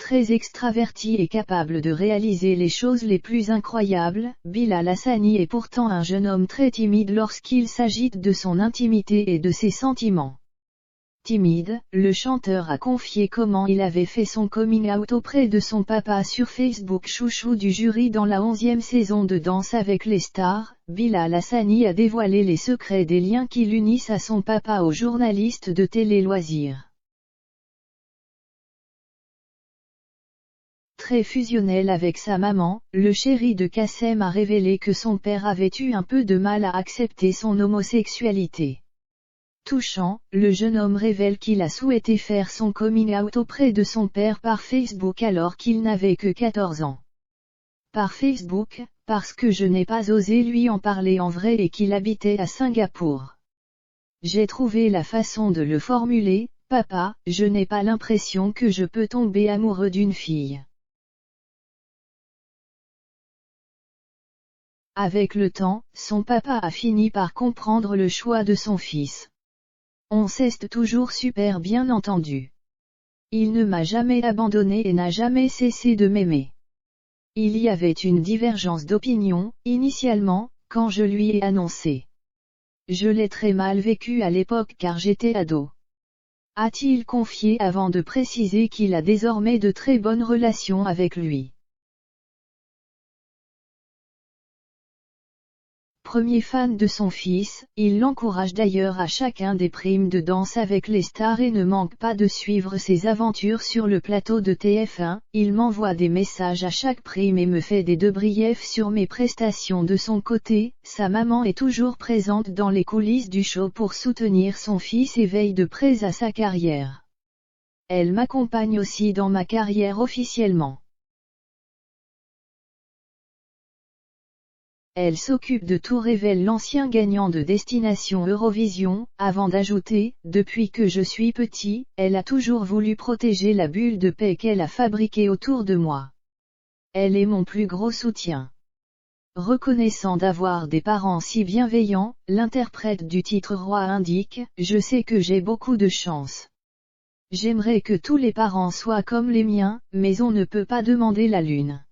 très extraverti et capable de réaliser les choses les plus incroyables, Bilal Hassani est pourtant un jeune homme très timide lorsqu'il s'agit de son intimité et de ses sentiments. Timide, le chanteur a confié comment il avait fait son coming out auprès de son papa sur Facebook. Chouchou du jury dans la 11e saison de Danse avec les stars, Bilal Hassani a dévoilé les secrets des liens qui l'unissent à son papa au journaliste de télé-loisirs. Très fusionnel avec sa maman, le chéri de Kassem a révélé que son père avait eu un peu de mal à accepter son homosexualité. Touchant, le jeune homme révèle qu'il a souhaité faire son coming out auprès de son père par Facebook alors qu'il n'avait que 14 ans. Par Facebook, parce que je n'ai pas osé lui en parler en vrai et qu'il habitait à Singapour. J'ai trouvé la façon de le formuler, papa, je n'ai pas l'impression que je peux tomber amoureux d'une fille. Avec le temps, son papa a fini par comprendre le choix de son fils. On s'est toujours super bien entendu. Il ne m'a jamais abandonné et n'a jamais cessé de m'aimer. Il y avait une divergence d'opinion, initialement, quand je lui ai annoncé. Je l'ai très mal vécu à l'époque car j'étais ado. A-t-il confié avant de préciser qu'il a désormais de très bonnes relations avec lui. Premier fan de son fils, il l'encourage d'ailleurs à chacun des primes de Danse avec les stars et ne manque pas de suivre ses aventures sur le plateau de TF1, il m'envoie des messages à chaque prime et me fait des débriefs sur mes prestations. De son côté, sa maman est toujours présente dans les coulisses du show pour soutenir son fils et veille de près à sa carrière. Elle m'accompagne aussi dans ma carrière officiellement. Elle s'occupe de tout, révèle l'ancien gagnant de Destination Eurovision, avant d'ajouter, depuis que je suis petit, elle a toujours voulu protéger la bulle de paix qu'elle a fabriquée autour de moi. Elle est mon plus gros soutien. Reconnaissant d'avoir des parents si bienveillants, l'interprète du titre Roi indique, je sais que j'ai beaucoup de chance. J'aimerais que tous les parents soient comme les miens, mais on ne peut pas demander la lune.